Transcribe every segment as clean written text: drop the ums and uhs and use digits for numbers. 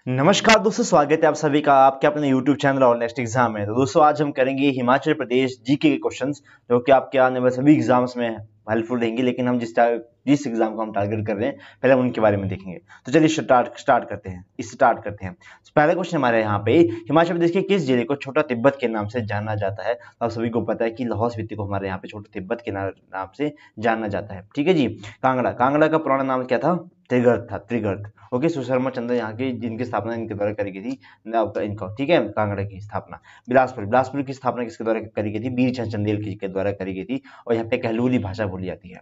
नमस्कार दोस्तों, स्वागत है आप सभी का आपके अपने YouTube चैनल और नेक्स्ट एग्जाम में। तो दोस्तों आज हम करेंगे हिमाचल प्रदेश जीके के क्वेश्चंस जो कि आपके आने वाले सभी एग्जाम्स में हेल्पफुल रहेंगे। लेकिन हम जिस एग्जाम को हम टारगेट कर रहे हैं पहले हम उनके बारे में देखेंगे। तो चलिए स्टार्ट करते हैं। तो पहला क्वेश्चन हमारे यहाँ पे, हिमाचल प्रदेश के किस जिले को छोटा तिब्बत के नाम से जाना जाता है? तो आप सभी को पता है कि लाहौल स्पीति को हमारे यहाँ पे छोटा तिब्बत के नाम से जाना जाता है। ठीक है जी। कांगड़ा का पुराना नाम क्या था? त्रिगर्त। ओके, सुशर्मा चंद्र यहाँ की जिनकी स्थापना इनके द्वारा करी गई थी इनका, ठीक है, कांगड़ा की स्थापना। बिलासपुर की स्थापना किसके द्वारा करी गई थी? बीरचंद चंदेल के द्वारा करी गई थी। और यहाँ पे कहलूली भाषा बोली जाती है।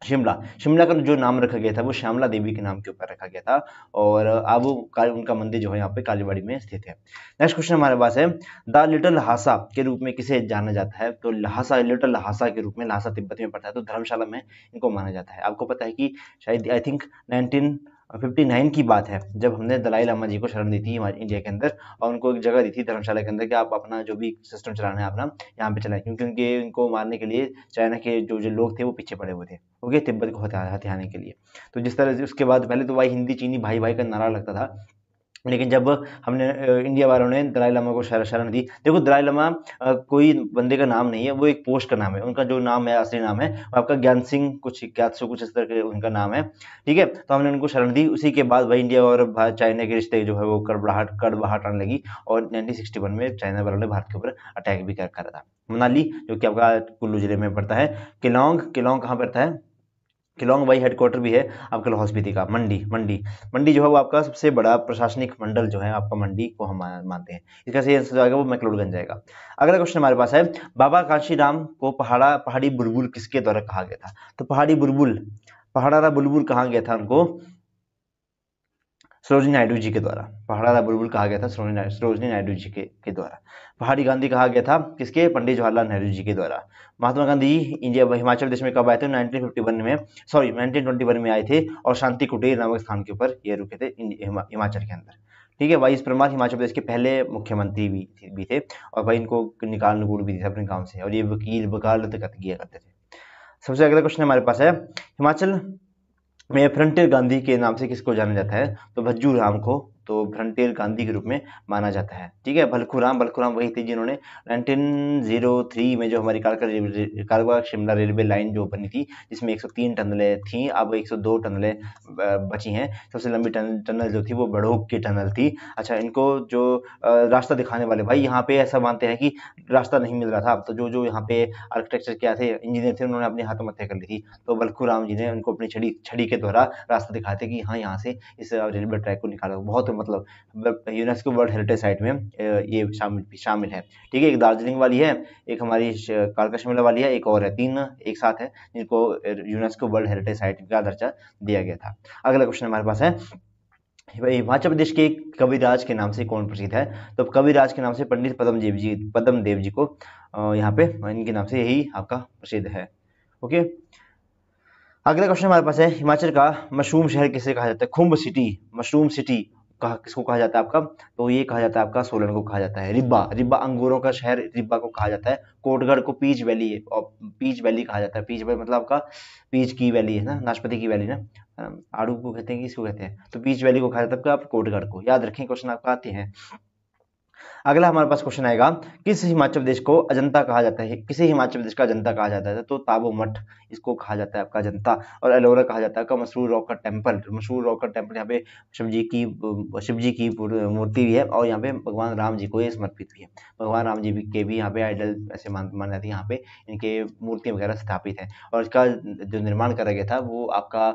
शिमला का जो नाम रखा गया था वो श्यामला देवी के नाम के ऊपर रखा गया था। और अब उनका मंदिर जो है यहाँ पे कालीबाड़ी में स्थित है। नेक्स्ट क्वेश्चन हमारे पास है, द लिटिल लहासा के रूप में किसे जाना जाता है? तो लिटिल लहासा के रूप में, लहासा तिब्बत में पड़ता है तो धर्मशाला में इनको माना जाता है। आपको पता है कि शायद आई थिंक 1959 की बात है जब हमने दलाई लामा जी को शरण दी थी हमारे इंडिया के अंदर, और उनको एक जगह दी थी धर्मशाला के अंदर कि आप अपना जो भी सिस्टम चलाना है अपना यहाँ पे चलाएं, क्योंकि उनको मारने के लिए चाइना के जो लोग थे वो पीछे पड़े हुए थे। ओके, तिब्बत को हथियाने के लिए। तो जिस तरह से उसके बाद पहले तो भाई हिंदी चीनी भाई भाई का नारा लगता था, लेकिन जब हमने इंडिया वालों ने दलाई लामा को शरण दी। देखो, दलाई लामा कोई बंदे का नाम नहीं है, वो एक पोस्ट का नाम है। उनका जो नाम है, असली नाम है आपका ज्ञान सिंह कुछ कुछ इस तरह के उनका नाम है। ठीक है, तो हमने उनको शरण दी। उसी के बाद भाई इंडिया और चाइना के रिश्ते जो है वो कड़वाहट आने लगी, और 1961 में चाइना वालों ने भारत के ऊपर अटैक भी करा था। मनाली जो कि आपका कुल्लू जिले में पड़ता है। किलोंग कहाँ पड़ता है? किलोंग भाई हेडक्वार्टर भी है आपका लाहौल स्पीति का। मंडी जो है वो आपका सबसे बड़ा प्रशासनिक मंडल जो है आपका मंडी को हम मानते हैं। इसका सही आंसर जाएगा वो मैक्लोडगंज जाएगा। अगला क्वेश्चन हमारे पास है, बाबा कांशीराम को पहाड़ी बुलबुल किसके द्वारा कहा गया था? तो पहाड़ा बुलबुल कहा गया था उनको? सरोजिनी नायडू जी के द्वारा। पहाड़ा बुलबुल कहा गया था सरोजिनी नायडू जी के द्वारा। पहाड़ी गांधी कहा गया था किसके? पंडित जवाहरलाल नेहरू जी के द्वारा। महात्मा गांधी हिमाचल प्रदेश में कब आए थे? 1921 में आए थे, और शांति कुटीर नामक स्थान के ऊपर ये रुके थे हिमाचल के अंदर। ठीक है, वाइस परमार हिमाचल प्रदेश के पहले मुख्यमंत्री भी थे, और भाई इनको निकाल नुकूल भी थे अपने गाँव से, और ये वकालत किया करते थे। सबसे अगला क्वेश्चन हमारे पास है, हिमाचल में फ्रंटियर गांधी के नाम से किसको जाना जाता है? तो भज्जू राम को तो फ्रंटियर गांधी के रूप में माना जाता है। ठीक है, भलखुराम वही थे जिन्होंने 1903 में जो हमारी कालका शिमला रेलवे लाइन जो बनी थी, जिसमें 103 टनलें थी, अब 102 टनलें बची हैं। सबसे लंबी टनल जो थी वो बड़ोक की टनल थी। अच्छा, इनको जो रास्ता दिखाने वाले भाई यहाँ पे ऐसा मानते हैं कि रास्ता नहीं मिल रहा था, तो जो यहाँ पे आर्किटेक्चर क्या थे, इंजीनियर थे, उन्होंने अपने हाथों में तय कर ली थी। तो भलखुराम जी ने उनको अपनी छड़ी के द्वारा रास्ता दिखाते कि हाँ, यहाँ से इस रेलवे ट्रैक को निकालो। बहुत मतलब यूनेस्को वर्ल्ड हेरिटेज साइट में ये शामिल है। ठीक है, एक दार्जिलिंग वाली है, एक हमारी कालका शिमला वाली है, एक और है, 3 एक साथ है जिनको यूनेस्को वर्ल्ड हेरिटेज साइट का दर्जा दिया गया था। अगला क्वेश्चन हमारे पास है, हिमाचल प्रदेश के कविराज के नाम से कौन प्रसिद्ध है? तो कविराज के नाम से पंडित पद्मदेव जी को यहाँ पे इनके नाम से यही आपका प्रसिद्ध है। ओके, अगला क्वेश्चन हमारे पास है, हिमाचल का मशरूम शहर किसे कहा जाता है? खुम्ब सिटी, मशरूम सिटी किसको कहा जाता है आपका? तो ये कहा जाता है आपका सोलन को कहा जाता है। रिब्बा अंगूरों का शहर रिब्बा को कहा जाता है। कोटगढ़ को पीच वैली है, और पीच वैली कहा जाता है। पीच वैली मतलब आपका पीच की वैली है ना, नाशपाती की वैली ना, आड़ू को कहते हैं, किसको कहते हैं? तो पीच वैली को कहा जाता है आपका कोटगढ़ को। याद रखें, क्वेश्चन आपका आते हैं। अगला हमारे पास क्वेश्चन आएगा, किस हिमाचल प्रदेश को अजंता कहा जाता है? किसे हिमाचल प्रदेश का अजंता कहा जाता है? तो ताबो मठ इसको कहा जाता है आपका अजंता। और एलोरा कहा जाता है आपका मशहूर रॉक का टेम्पल। यहाँ पे शिव जी की मूर्ति भी है, और यहाँ पे भगवान राम जी को ये समर्पित भी है। भगवान राम जी के भी यहाँ पे आइडल ऐसे माने जाते हैं, यहाँ पे इनके मूर्ति वगैरह स्थापित है। और इसका जो निर्माण करा गया था वो आपका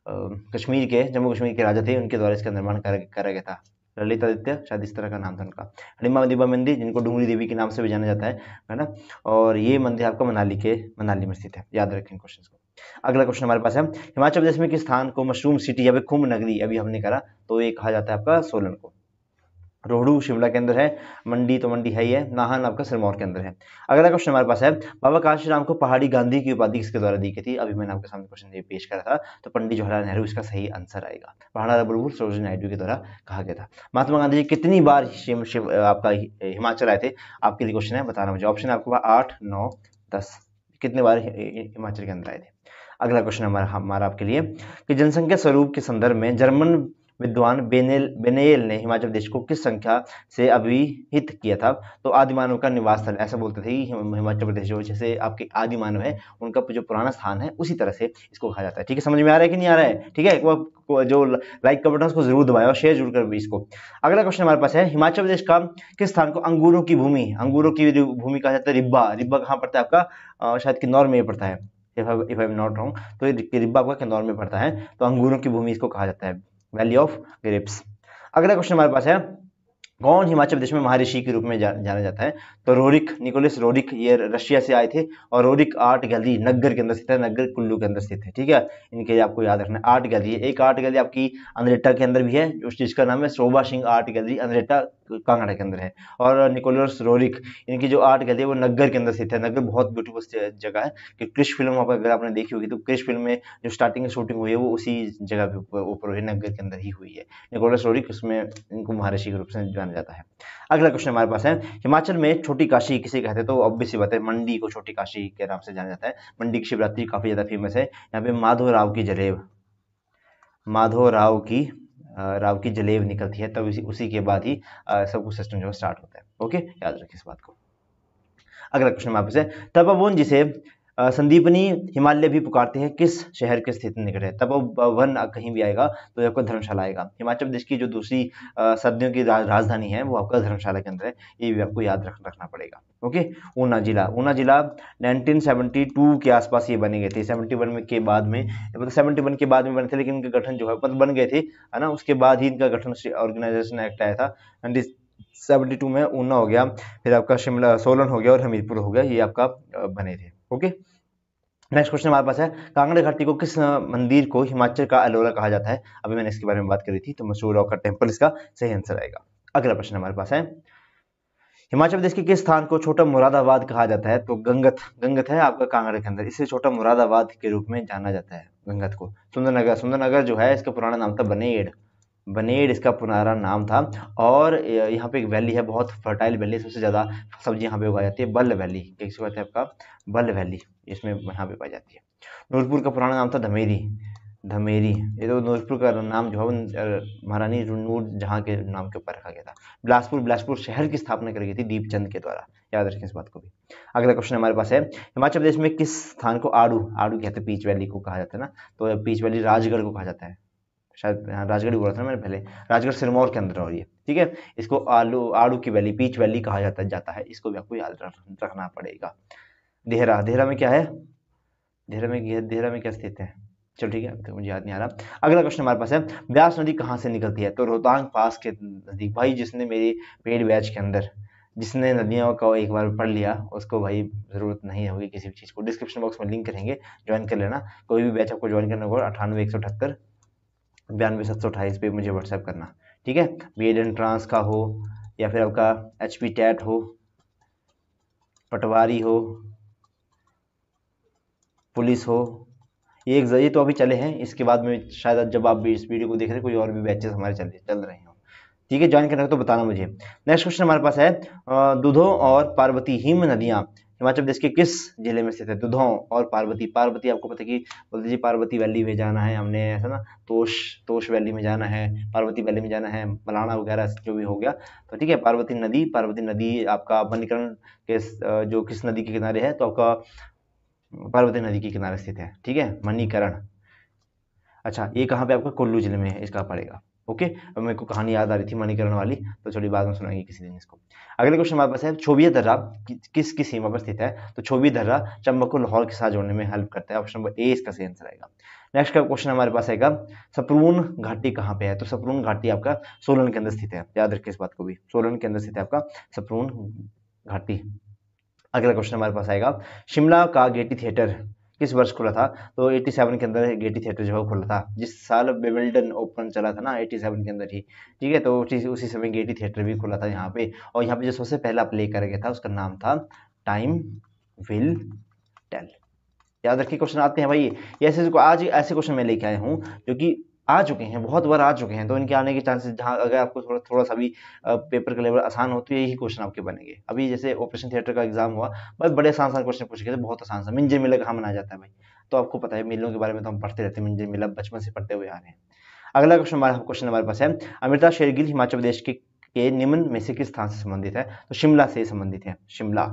जम्मू कश्मीर के राजा थे, उनके द्वारा इसका निर्माण करा गया था। ललितादित्य शायद इस तरह का नाम था उनका। हडिम्बा दिब्बा मंदिर जिनको डूंगरी देवी के नाम से भी जाना जाता है ना, और ये मंदिर आपका मनाली में स्थित है। याद रखें क्वेश्चन को। अगला क्वेश्चन हमारे पास है, हिमाचल प्रदेश में किस स्थान को मशरूम सिटी या फिर खुम्ब नगरी अभी हमने करा, तो ये कहा जाता है आपका सोलन को। रोहडू शिमला के अंदर है, मंडी तो मंडी है ही है, नाहन आपका सिरमौर के अंदर है। अगला क्वेश्चन हमारे पास है, बाबा कांशीराम को पहाड़ी गांधी की उपाधि किसके द्वारा दी गई थी? अभी मैंने आपके सामने क्वेश्चन पेश करा था, तो पंडित जवाहरलाल नेहरू इसका सही आंसर आएगा। पहाड़ा बुलबुल सरोजिनी नायडू के द्वारा कहा गया था। महात्मा गांधी जी कितनी बार आपका हिमाचल आए थे? आपके लिए क्वेश्चन है, बताना मुझे। ऑप्शन है आपके पास 8, 9, 10, कितने बार हिमाचल के अंदर आए थे? अगला क्वेश्चन हमारा आपके लिए कि जनसंख्या स्वरूप के संदर्भ में जर्मन विद्वान बेनेल ने हिमाचल प्रदेश को किस संख्या से अभिहित किया था? तो आदि मानव का निवास स्थल ऐसा बोलते थे कि हिमाचल प्रदेश जो जैसे आपके आदि मानव है उनका जो पुराना स्थान है उसी तरह से इसको कहा जाता है। ठीक है, समझ में आ रहा है कि नहीं आ रहा है? ठीक है, जो लाइक का बटन उसको जरूर दबाएं और शेयर जरूर कर भी इसको। अगला क्वेश्चन हमारे पास है, हिमाचल प्रदेश का किस स्थान को अंगूरों की भूमि कहा जाता है? रिब्बा। रिब्बा कहाँ पड़ता है आपका? शायद किन्नौर में पड़ता है, if I am not wrong. तो रिब्बा आपका किन्नौर में पड़ता है, तो अंगूरों की भूमि इसको कहा जाता है, वैली ऑफ ग्रेप्स। अगला क्वेश्चन हमारे पास है, कौन हिमाचल प्रदेश में महर्षि के रूप में जाना जाता है? तो रोरिक, निकोलस रोरिक, ये रशिया से आए थे और रोरिक आर्ट गैलरी नग्गर के अंदर स्थित है, नग्गर कुल्लू के अंदर स्थित है। ठीक है, इनके आपको याद रखना है। आर्ट गैलरी, एक आर्ट गैलरी आपकी अंद्रेटा के अंदर भी है, उस चीज का नाम है शोभा सिंह आर्ट गैलरी, अंद्रेटा कांगड़ा के अंदर है। और निकोलस रोरिक, इनकी जो आर्ट गैलरी है वो नग्गर के अंदर स्थित है। नग्गर बहुत ब्यूटीफुल जगह है कि क्रिश फिल्म अगर आपने देखी होगी तो क्रिश फिल्म में जो स्टार्टिंग में शूटिंग हुई है वो उसी जगह पे ऊपर हुई, नग्गर के अंदर ही हुई है। निकोलस रोरिक, उसमें इनको महर्षि के रूप से जाना जाता है। अगला क्वेश्चन हमारे पास है, हिमाचल में छोटी काशी किसे कहते हैं? तो ऑब्वियस सी बात है, मंडी को छोटी काशी के नाम से जाना जाता है। मंडी की शिवरात्रि काफी ज्यादा फेमस है। यहाँ पे माधवराव की जलेब निकलती है, तब उसी के बाद ही सब कुछ सिस्टम जो स्टार्ट होता है। ओके, याद रखिए इस बात को। अगला क्वेश्चन हमारे पास है, तपोवन जिसे संदीपनी हिमालय भी पुकारते हैं किस शहर के स्थित निकट है? तपोवन कहीं भी आएगा तो आपका धर्मशाला आएगा। हिमाचल प्रदेश की जो दूसरी सर्दियों की राजधानी है वो आपका धर्मशाला के अंदर है, ये भी आपको याद रखना पड़ेगा। ओके, ऊना जिला 1972 के आसपास ये बने गए थे। 71 के बाद में, मतलब 71 के बाद में बने थे, लेकिन इनका गठन जो है मतलब बन गए थे, है ना, उसके बाद ही इनका गठन ऑर्गेनाइजेशन एक्ट आया था। 72 में ऊना हो गया, फिर आपका शिमला, सोलन हो गया और हमीरपुर हो गया, ये आपका बने थे। ओके, नेक्स्ट क्वेश्चन हमारे पास है, कांगड़ा घाटी को किस मंदिर को हिमाचल का एलोरा कहा जाता है? अभी मैंने इसके बारे में बात करी थी, तो मशहूर रॉक का टेम्पल इसका सही आंसर आएगा। अगला प्रश्न हमारे पास है, हिमाचल प्रदेश के किस स्थान को छोटा मुरादाबाद कहा जाता है? तो गंगत है आपका कांगड़ा के अंदर, इसे छोटा मुरादाबाद के रूप में जाना जाता है गंगत को। सुंदरनगर जो है इसका पुराना नाम था बनेड़ इसका पुराना नाम था। और यहाँ पे एक वैली है, बहुत फर्टाइल वैली, सबसे ज्यादा सब्जी यहाँ पे उगाई जाती है, बल्ल वैली, किसको कहते हैं आपका? बल्ल वैली, इसमें यहाँ पे पाई जाती है। नूरपुर का पुराना नाम था धमेरी, ये तो नूरपुर का नाम जो है महारानी नूर जहाँ के नाम के ऊपर रखा गया था। बिलासपुर शहर की स्थापना करी गई थी दीपचंद के द्वारा, याद रखें इस बात को भी। अगला क्वेश्चन हमारे पास है, हिमाचल प्रदेश में किस स्थान को आड़ू कहते हैं? पीच वैली को कहा जाता है ना, तो पीच वैली राजगढ़ को कहा जाता है, शायद राजगढ़ ही बोला था मैंने पहले, राजगढ़ सिरमौर के अंदर हो रही है। ठीक है, इसको आड़ू की वैली, पीच वैली कहा जाता है, इसको भी आपको याद रखना पड़ेगा। देहरा में क्या है? देहरा में क्या स्थित है? चलो ठीक है, तो मुझे याद नहीं आ रहा। अगला क्वेश्चन हमारे पास है, ब्यास नदी कहाँ से निकलती है? तो रोहतांग पास के नजदीक। भाई जिसने मेरी पेड बैच के अंदर जिसने नदियों को एक बार पढ़ लिया उसको भाई जरूरत नहीं होगी किसी भी चीज को, डिस्क्रिप्शन बॉक्स में लिंक करेंगे, ज्वाइन कर लेना। कोई भी बैच आपको ज्वाइन करना होगा 98 178 92 728 पे मुझे व्हाट्सएप करना। ठीक है, बीएड एंट्रांस का हो या फिर आपका HP टैट हो, पटवारी हो, पुलिस हो, ये तो अभी चले हैं, इसके बाद में शायद जब आप भी इस वीडियो को देख रहे हैं कोई और भी बैचेस हमारे चल रहे हो। ठीक है, ज्वाइन करना हो तो बताना मुझे। नेक्स्ट क्वेश्चन हमारे पास है, दुधो और पार्वती हिम नदियां हिमाचल प्रदेश के किस जिले में स्थित है? दुधो और पार्वती आपको पता है कि बोल दीजिए पार्वती वैली में जाना है हमने, ऐसा ना, तोश वैली में जाना है, पार्वती वैली में जाना है, मलाना वगैरह जो भी हो गया। तो ठीक है, पार्वती नदी आपका मणिकर्ण के जो किस नदी के किनारे है? तो आपका पार्वती नदी के किनारे स्थित है। ठीक है, मणिकर्ण। अच्छा, ये कहाँ पे आपका? कुल्लू जिले में है, इसका पड़ेगा। ओके, अब मेरे को कहानी याद आ रही थी मणिकर्ण वाली, तो चलिए बाद में सुनाएंगे किसी दिन इसको। अगले क्वेश्चन हमारे पास है, छोबिया दर्रा किस सीमा पर स्थित है? तो छोबिया दर्रा चंबा को लाहौर के साथ जोड़ने में हेल्प करता है, ऑप्शन नंबर ए इसका सही आंसर आएगा। नेक्स्ट का क्वेश्चन हमारे पास आएगा, सपरून घाटी कहाँ पे है? तो सपरून घाटी आपका सोलन के अंदर स्थित है, याद रखिए इस बात को भी, सोलन के अंदर स्थित है आपका सपरून घाटी। अगला क्वेश्चन हमारे पास आएगा, शिमला का गेटी थिएटर किस वर्ष खुला था? तो 87 के अंदर गेटी थिएटर जो है खुला था, जिस साल विंबलडन ओपन चला था ना 87 के अंदर ही। ठीक है, तो उसी समय गेटी थिएटर भी खुला था यहाँ पे, और यहाँ पे जो सबसे पहला प्ले करा गया था उसका नाम था टाइम विल टेल। याद रखिए, क्वेश्चन आते हैं भाई ऐसे, आज ऐसे क्वेश्चन मैं लेके आया हूँ जो कि आ चुके हैं, बहुत बार आ चुके हैं, तो इनके आने के चांसेस, जहाँ अगर आपको थोड़ा सा भी पेपर का लेवल आसान हो तो यही क्वेश्चन आपके बनेंगे। अभी जैसे ऑपरेशन थिएटर का एग्जाम हुआ, भाई बड़े आसान क्वेश्चन पूछे गए थे, बहुत आसान सा। मिंजर मेला कहाँ मनाया जाता है भाई? तो आपको पता है मिलों के बारे में तो हम पढ़ते रहते हैं, मिंजर मेला बचपन से पढ़ते हुए आ रहे हैं। अगला क्वेश्चन हमारे पास है, अमृता शेरगिल हिमाचल प्रदेश के निम्न में से किस स्थान से संबंधित है? तो शिमला से संबंधित है, शिमला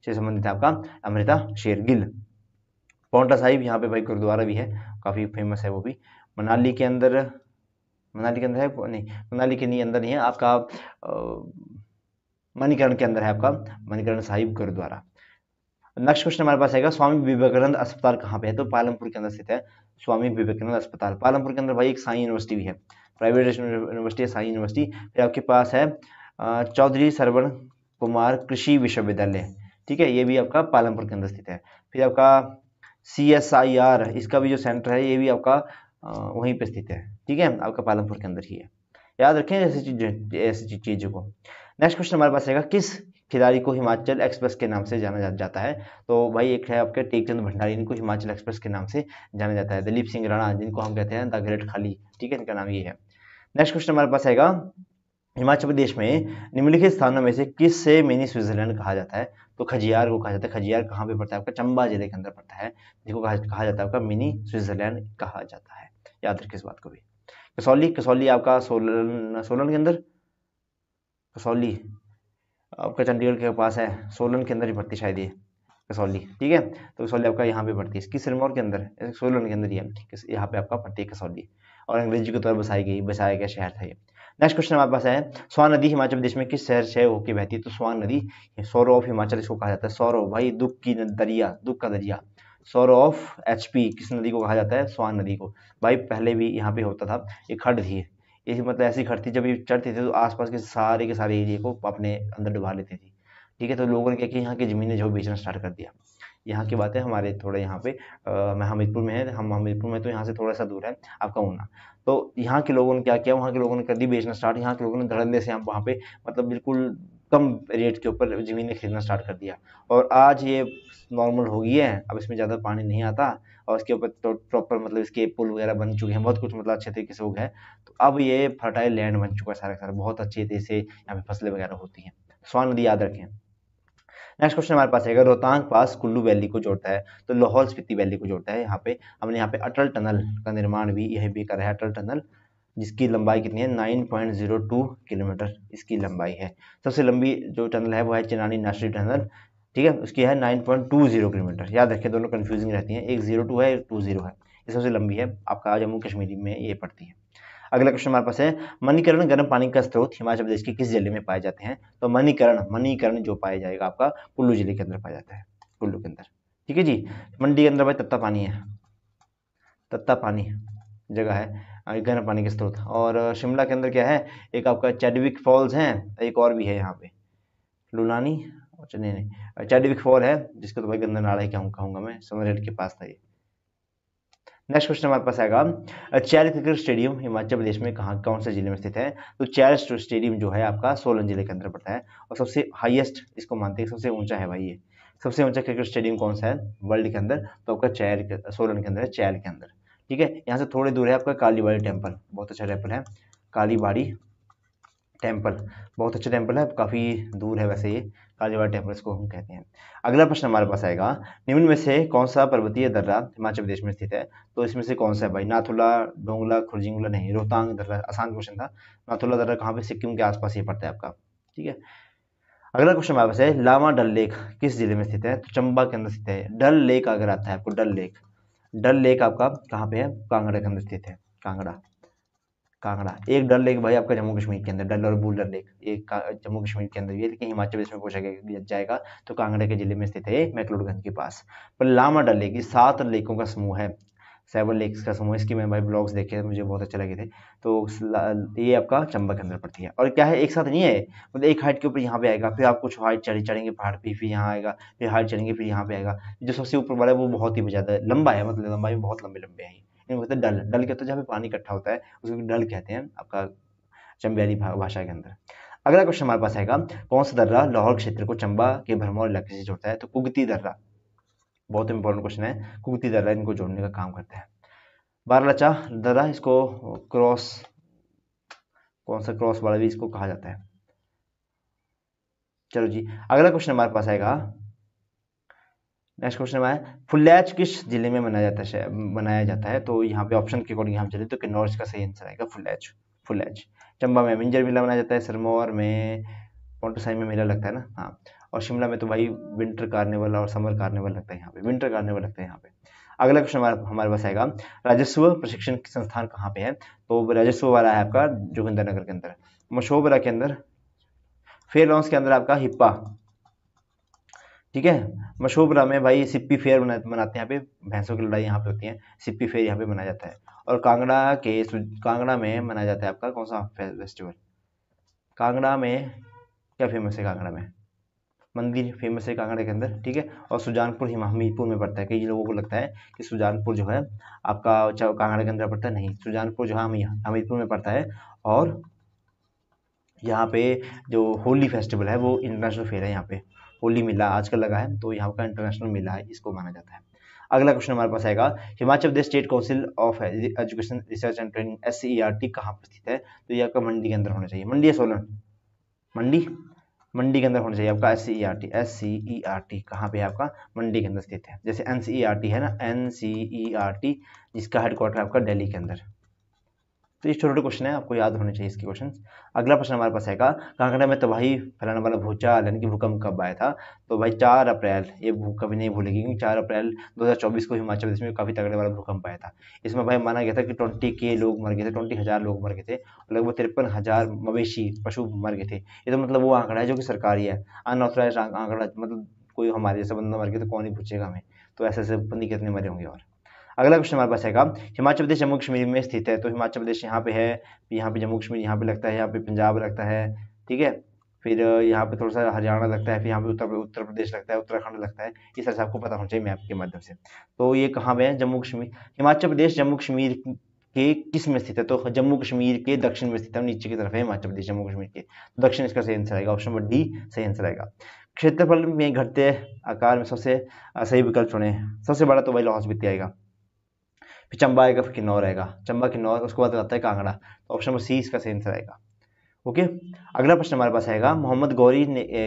से संबंधित है आपका अमृता शेरगिल। पांवटा साहिब यहाँ पे भाई गुरुद्वारा भी है, काफी फेमस है वो भी। मनाली के अंदर है नहीं, मनाली के नहीं अंदर नहीं है आपका, मणिकर्ण के अंदर है आपका मणिकर्ण साहिब गुरुद्वारा। नेक्स्ट क्वेश्चन हमारे पास आएगा, स्वामी विवेकानंद अस्पताल कहाँ पे है? तो पालमपुर के अंदर स्थित है स्वामी विवेकानंद अस्पताल। पालमपुर के अंदर भाई एक साई यूनिवर्सिटी भी है, प्राइवेट यूनिवर्सिटी है साई यूनिवर्सिटी। फिर आपके पास है चौधरी सरवण कुमार कृषि विश्वविद्यालय, ठीक है, ये भी आपका पालमपुर के अंदर स्थित है। फिर आपका CSIR, इसका भी जो सेंटर है ये भी आपका वहीं पे स्थित है, ठीक है, आपका पालमपुर के अंदर ही है। याद रखें ऐसी चीजों को। नेक्स्ट क्वेश्चन हमारे पास आएगा, किस खिलाड़ी को हिमाचल एक्सप्रेस के नाम से जाना जाता है? तो भाई एक है आपके टेकचंद भंडारी, इनको हिमाचल एक्सप्रेस के नाम से जाना जाता है। दलीप सिंह राणा, जिनको हम कहते हैं द ग्रेट खाली, ठीक है, इनका नाम ये है। नेक्स्ट क्वेश्चन हमारे पास आएगा, हिमाचल प्रदेश में निम्नलिखित स्थानों में से किस से मिनी स्विट्जरलैंड कहा जाता है? तो खजियार को कहा जाता है। खजियार कहाँ पे पड़ता है? आपका चंबा जिले के अंदर पड़ता है, जिसको कहा जाता है आपका मिनी स्विट्जरलैंड कहा जाता है। याद रखिए इस बात को भी। कसौली आपका सोलन के अंदर, कसौली आपका चंडीगढ़ के पास है, सोलन के अंदर ही पड़ती शायद ये कसौली, ठीक है। तो कसौली आपका यहाँ पे पड़ती है, इसकी सिरमौर के अंदर, सोलन के अंदर ही है, यहाँ पे आपका पड़ती है कसौली, और अंग्रेजी के तौर पर बसाया गया शहर था ये। नेक्स्ट क्वेश्चन हमारे पास है, स्वान नदी हिमाचल प्रदेश में किस शहर से होकर बहती है? तो स्वान नदी सौरो ऑफ हिमाचल इसको कहा जाता है। सौरो भाई दुख की दरिया, दुख का दरिया। सौरो ऑफ HP किस नदी को कहा जाता है? स्वान नदी को। भाई पहले भी यहाँ पे होता था, एक खड्ड थी, ये मतलब ऐसी खड्ड थी, जब ये चढ़ती थी तो आसपास के सारे एरिया को अपने अंदर डुबा लेती थी, ठीक है। तो लोगों ने क्या किया, यहाँ की जमीनें जो बेचना स्टार्ट कर दिया। यहाँ की बात है, हमारे थोड़े यहाँ पे मैं हमीरपुर में है, हम हमीरपुर में तो यहाँ से थोड़ा सा दूर है आपका ऊना। तो यहाँ के लोगों ने क्या किया, वहाँ के लोगों ने कर दी बेचना स्टार्ट। यहाँ के लोगों ने धड़ल्ले से वहाँ पे मतलब बिल्कुल कम रेट के ऊपर ज़मीनें खरीदना स्टार्ट कर दिया, और आज ये नॉर्मल हो गई है। अब इसमें ज़्यादा पानी नहीं आता, और इसके ऊपर तो प्रॉपर मतलब इसके पुल वगैरह बन चुके हैं, बहुत कुछ मतलब अच्छे तरीके से हो गया है। तो अब ये फर्टाइल लैंड बन चुका है सारा का सारा, बहुत अच्छे तरीके से यहाँ पे फसलें वगैरह होती हैं। स्वान नदी याद रखें। नेक्स्ट क्वेश्चन हमारे पास है, रोहतांग पास कुल्लू वैली को जोड़ता है, तो लाहौल स्पीति वैली को जोड़ता है। यहाँ पे हमने यहाँ पे अटल टनल का निर्माण भी यह भी करा है, अटल टनल, जिसकी लंबाई कितनी है? 9.02 किलोमीटर इसकी लंबाई है। सबसे लंबी जो टनल है वो है चिनानी नेशनल टनल, ठीक है, उसकी है 9.20 किलोमीटर। याद रखें, दोनों कंफ्यूजिंग रहती हैं, एक 02 है, एक 20 है। ये सबसे लंबी है, आपका जम्मू कश्मीर में ये पड़ती है। अगला क्वेश्चन हमारे पास है, मणिकर्ण गर्म पानी का स्रोत हिमाचल प्रदेश के किस जिले में पाए जाते हैं? तो मणिकर्ण जो पाया जाएगा आपका कुल्लू जिले के अंदर पाया जाता है, कुल्लू के अंदर, ठीक है जी। मंडी के अंदर भाई तत्ता पानी है, तत्ता पानी जगह है गर्म पानी के स्रोत। और शिमला के अंदर क्या है, एक आपका चैडविक फॉल्स है, एक और भी है यहाँ पे लुलानी, नहीं चैडविक फॉल है, जिसको तो भाई गंदा नाला ही कहूँगा मैं, समरहिल के पास था ये। नेक्स्ट क्वेश्चन हमारे पास आएगा, चैल क्रिकेट स्टेडियम हिमाचल प्रदेश में कौन से जिले में स्थित है? तो चैल स्टेडियम जो है आपका सोलन जिले के अंदर पड़ता है, और सबसे हाईएस्ट इसको मानते हैं, सबसे ऊंचा है भाई ये, सबसे ऊंचा क्रिकेट स्टेडियम कौन सा है वर्ल्ड के अंदर? तो आपका सोलन के अंदर है, चैल के अंदर, ठीक है। यहाँ से थोड़ी दूर है आपका कालीबाड़ी टेम्पल, बहुत अच्छा टेम्पल है कालीबाड़ी टेम्पल, बहुत अच्छा टेम्पल है, काफ़ी दूर है वैसे ये, कालीबाड़ी टेम्पल इसको हम कहते हैं। अगला प्रश्न हमारे पास आएगा, निम्न में से कौन सा पर्वतीय दर्रा हिमाचल प्रदेश में स्थित है? तो इसमें से कौन सा है भाई? नाथुला, डोंगला, खुरजिंगला नहीं, रोहतांग दर्रा, आसान क्वेश्चन था। नाथुला दर्रा कहाँ पे? सिक्किम के आसपास ही पड़ता है आपका, ठीक है। अगला क्वेश्चन हमारे पास है, लामा डल लेक किस जिले में स्थित है? तो चंबा के अंदर स्थित है। डल लेक अगर आता है आपको, डल लेक आपका कहाँ पे है? कांगड़ा के अंदर स्थित है, कांगड़ा। एक डल लेक भाई आपका जम्मू कश्मीर के अंदर, डल और बूल डल लेक एक जम्मू कश्मीर के अंदर, ये लेकिन हिमाचल प्रदेश में पूछा जाएगा तो कांगड़ा के जिले में स्थित है, मैक्लोडगंज के पास। पर लामा डल लेक 7 लेकों का समूह है, 7 लेक्स का समूह। इसकी मैं भाई ब्लॉग्स देखे, मुझे बहुत अच्छे लगे थे। तो ये आपका चंबा के अंदर पड़ती है। और क्या है, एक साथ नहीं है, मतलब एक हाइट के ऊपर यहाँ पे आएगा, फिर आप कुछ हाइट चढ़ेंगे पहाड़ पे, फिर यहाँ आएगा, फिर हाइट चढ़ेंगे, फिर यहाँ पे आएगा। जो सबसे ऊपर वाला है वो बहुत ही ज्यादा लंबा है, मतलब लंबाई में बहुत लंबे है। इनको कहते हैं डल कहते हैं, जहाँ पे पानी इकट्ठा होता है उसको डल कहते हैं आपका चंबेली भाषा के अंदर। अगला क्वेश्चन हमारे पास आएगा, कौन सा दर्रा लाहौल क्षेत्र को चंबा के भरमौर इलाके से जोड़ता है? तो कुगती दर्रा, बहुत इंपॉर्टेंट क्वेश्चन है, कुगती दर्रा इनको जोड़ने का काम करता है। बारलाचा दर्रा, इसको क्रॉस, कौन सा क्रॉस वाला भी इसको कहा जाता है। चलो जी, अगला क्वेश्चन हमारे पास आएगा, नेक्स्ट क्वेश्चन हमारा है फुल्लैच किस जिले में बनाया जाता है। तो यहाँ पे ऑप्शन के अकॉर्डिंग हम चले तो किन्नौर इसका सही आंसर आएगा फुल्लैच। फुल्लैच। चंबा में मिंजर मेला बनाया जाता है, सिरमौर में पोंटूसाई में मेला लगता है ना, हाँ। और शिमला में तो भाई विंटर कार्निवल और समर कार्निवल लगता है, यहाँ पे विंटर कार्निवल लगता है यहाँ पे। अगला क्वेश्चन हमारे पास आएगा राजस्व प्रशिक्षण संस्थान कहाँ पे है। तो राजस्व वाला है आपका जोगिंदरनगर के अंदर, मशोबरा के अंदर, फेयर लॉन्स के अंदर आपका हिप्पा, ठीक है। मशोबरा में भाई सिप्पी फेयर मनाते हैं, यहाँ पे भैंसों की लड़ाई यहाँ पे होती है, सिप्पी फेयर यहाँ पे मनाया जाता है। और कांगड़ा में मनाया जाता है आपका कौन सा फेस्टिवल, कांगड़ा में क्या फेमस है, कांगड़ा में मंदिर फेमस है कांगड़ा के अंदर, ठीक है। और सुजानपुर हमीरपुर में पड़ता है। कई लोगों को लगता है कि सुजानपुर जो है आपका कांगड़ा के अंदर पड़ता है, नहीं, सुजानपुर जो है हमीरपुर में पड़ता है। और यहाँ पे जो होली फेस्टिवल है वो इंटरनेशनल फेयर है, यहाँ पे होली मेला आजकल लगा है, तो यहाँ का इंटरनेशनल मेला है, इसको माना जाता है। अगला क्वेश्चन हमारे पास आएगा Himachal Pradesh state council of education research and training SCERT कहाँ पर स्थित है। तो ये आपका मंडी के अंदर होना चाहिए, मंडी या सोलन, मंडी के अंदर होना चाहिए आपका SCERT कहाँ पे है आपका, मंडी के अंदर स्थित है। जैसे NCERT है ना, NCERT जिसका हेडक्वार्टर आपका दिल्ली के अंदर। तो ये छोटे छोटे क्वेश्चन है, आपको याद होने चाहिए इसके क्वेश्चन। अगला प्रश्न हमारे पास आएगा कांगड़ा में तबाही फैलाने वाला भूचाल यानी कि भूकंप कब आया था। तो भाई 4 अप्रैल, ये कभी नहीं भूलेगी क्योंकि 4 अप्रैल 2024 को हिमाचल प्रदेश में काफी तगड़े वाला भूकंप आया था। इसमें भाई माना गया था कि 20K लोग मर गए थे, 20,000 लोग मर गए थे, लगभग 53,000 मवेशी पशु मर गए थे। ये तो मतलब वो आंकड़ा है जो कि सरकारी है, अनऑथराइज आंकड़ा, मतलब कोई हमारे जैसा बंदा मर गया तो कौन ही पूछेगा हमें, तो ऐसे बंदी कितने मरे होंगे। और अगला क्वेश्चन हमारे पास आएगा हिमाचल प्रदेश जम्मू कश्मीर में स्थित है। तो हिमाचल प्रदेश यहाँ पे है, यहाँ पे जम्मू कश्मीर यहाँ पे लगता है, यहाँ पे पंजाब लगता है, ठीक है। फिर यहाँ पे थोड़ा सा हरियाणा लगता है, फिर यहाँ पे उत्तर प्रदेश लगता है, उत्तराखंड लगता है। इस तरह से आपको पता होना चाहिए मैप के माध्यम से। तो ये कहाँ पे है, जम्मू कश्मीर, हिमाचल प्रदेश जम्मू कश्मीर के किस में स्थित है। तो जम्मू कश्मीर के दक्षिण में स्थित है, नीचे की तरफ है हिमाचल प्रदेश जम्मू कश्मीर के दक्षिण, इसका सही आंसर आएगा, ऑप्शन नंबर डी सही आंसर आएगा। क्षेत्रफल में घटते आकार में सबसे सही विकल्प चुने। सबसे बड़ा तो भाई लाहौल स्पीति आएगा, फिर चंबा आएगा, फिर किन्नौर आएगा, चंबा किन्नौर, उसके बाद आता है कांगड़ा, तो ऑप्शन नंबर सी इसका सही आंसर आएगा। ओके। अगला प्रश्न हमारे पास आएगा मोहम्मद गौरी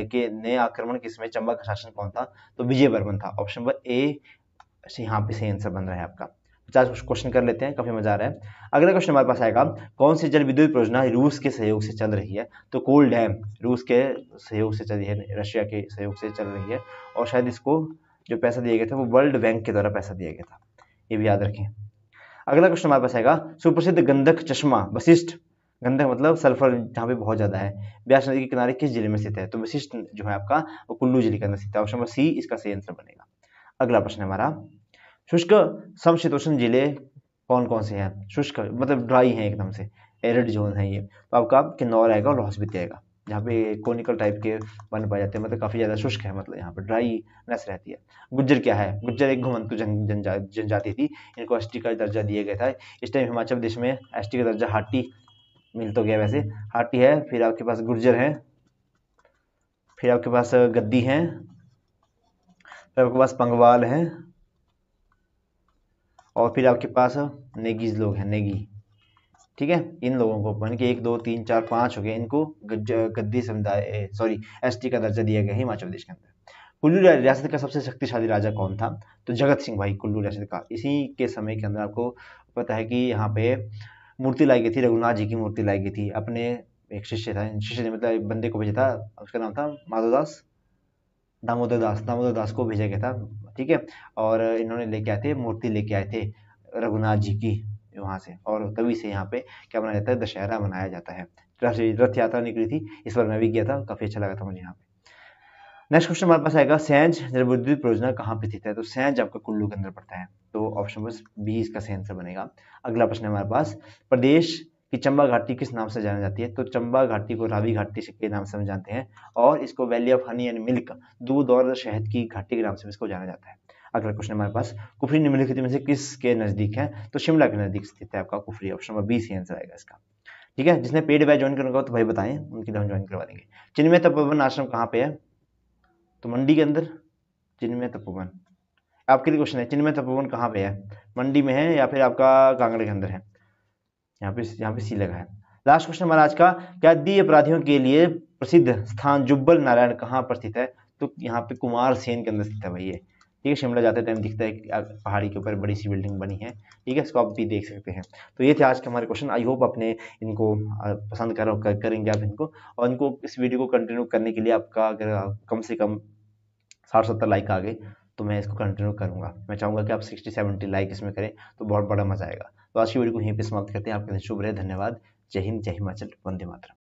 के नए आक्रमण किसमें चंबा का शासन कौन था। तो विजय वर्मन था, ऑप्शन नंबर ए यहाँ पे सही आंसर बन रहा है आपका। 50 क्वेश्चन कर लेते हैं, काफी मजा आ रहा है। अगला क्वेश्चन हमारे पास आएगा कौन सी जल विद्युत परियोजना रूस के सहयोग से चल रही है। तो कोल डैम रूस के सहयोग से चल रही है, रशिया के सहयोग से चल रही है, और शायद इसको जो पैसा दिया गया था वो वर्ल्ड बैंक के द्वारा पैसा दिया गया था, ये भी याद रखें। अगला क्वेश्चन हमारे पास आएगा सुप्रसिद्ध गंधक चश्मा वशिष्ठ, गंधक मतलब सल्फर जहाँ पे बहुत ज्यादा है, ब्यास नदी के किनारे किस जिले में स्थित है। तो वशिष्ठ जो है आपका वो कुल्लू जिले के अंदर स्थित है, ऑप्शन नंबर सी इसका सही आंसर बनेगा। अगला प्रश्न हमारा शुष्क समशीतोष्ण जिले कौन कौन से हैं। शुष्क मतलब ड्राई है एकदम से, एरिड जोन है ये, तो आपका किन्नौर आएगा और लाहौल स्पीति आएगा, जहाँ पे कोनिकल टाइप के वन पाए जाते हैं, मतलब काफी ज्यादा शुष्क है, मतलब यहाँ पे ड्राईनेस रहती है। गुज्जर क्या है, गुज्जर एक घुमंतु जनजाति थी, इनको एसटी का दर्जा दिया गया था। इस टाइम हिमाचल प्रदेश में एसटी का दर्जा हाटी मिल तो गया, वैसे हाटी है, फिर आपके पास गुर्जर है, फिर आपके पास गद्दी है, फिर आपके पास पंगवाल है, और फिर आपके पास नेगीज लोग हैं, नेगी, ठीक है। इन लोगों को यानी कि 1 2 3 4 5 हो गए, इनको गद्दी समुदाय एसटी का दर्जा दिया गया है हिमाचल प्रदेश के अंदर। कुल्लू रियासत का सबसे शक्तिशाली राजा कौन था। तो जगत सिंह भाई कुल्लू रियासत का। इसी के समय के अंदर आपको पता है कि यहाँ पे मूर्ति लाई गई थी, रघुनाथ जी की मूर्ति लाई गई थी। अपने एक शिष्य था, शिष्य ने मतलब बंदे को भेजा था, उसका नाम था माधवदास, दामोदर दास को भेजा गया था, ठीक है। और इन्होंने लेके आए थे, मूर्ति लेके आए थे रघुनाथ जी की वहां से, और तभी से यहाँ पे क्या मनाया जाता है, दशहरा मनाया जाता है। रथ यात्रा निकली थी, इस बार मैं भी गया था, काफी अच्छा लगा था मुझे यहाँ पे। नेक्स्ट क्वेश्चन हमारे पास आएगा सैंज जल विद्युत परियोजना कहाँ पे स्थित है। तो सैंज आपका कुल्लू के अंदर पड़ता है, तो ऑप्शन नंबर बी इसका सही आंसर बनेगा। अगला प्रश्न हमारे पास प्रदेश की चंबा घाटी किस नाम से जानी जाती है। तो चंबा घाटी को रावी घाटी के नाम से हम जानते हैं, और इसको valley of honey and milk, दूध और शहद की घाटी के नाम से इसको जाना जाता है। अगला क्वेश्चन हमारे पास कुफरी निम्नलिखित में से किसके नजदीक है। तो शिमला के नजदीक स्थित है आपका कुफरी, ऑप्शन नंबर बी सही आंसर आएगा इसका, ठीक है। जिसने पेड बैच ज्वाइन करना हो तो भाई बताएं, उनकी हम ज्वाइन करवा देंगे। चिन्मय तपोवन आश्रम कहाँ पे है। तो मंडी के अंदर चिन्मय तपोवन, आपके लिए क्वेश्चन है, चिन्मय तपोवन कहाँ पे है, मंडी में है या फिर आपका कांगड़ा के अंदर है। यहाँ पे सी लगा है। लास्ट क्वेश्चन हमारा आज का, कैदी अपराधियों के लिए प्रसिद्ध स्थान जुब्बल नारायण कहाँ पर स्थित है। तो यहाँ पे कुमार सेन के अंदर स्थित है भाई ये, ठीक है। शिमला जाते टाइम दिखता है कि पहाड़ी के ऊपर बड़ी सी बिल्डिंग बनी है, ठीक है, इसको आप भी देख सकते हैं। तो ये थे आज के हमारे क्वेश्चन। आई होप अपने इनको पसंद करेंगे आप इनको, और इनको इस वीडियो को कंटिन्यू करने के लिए आपका अगर कम से कम 60-70 लाइक आ गए तो मैं इसको कंटिन्यू करूंगा। मैं चाहूंगा कि आप 60-70 लाइक इसमें करें तो बहुत बड़ा मजा आएगा। तो आज की वीडियो को यहीं पे समाप्त करते हैं। आपके दिन शुभ रहे, धन्यवाद। जय हिंद, जय हिमाचल, वंदे मातरम।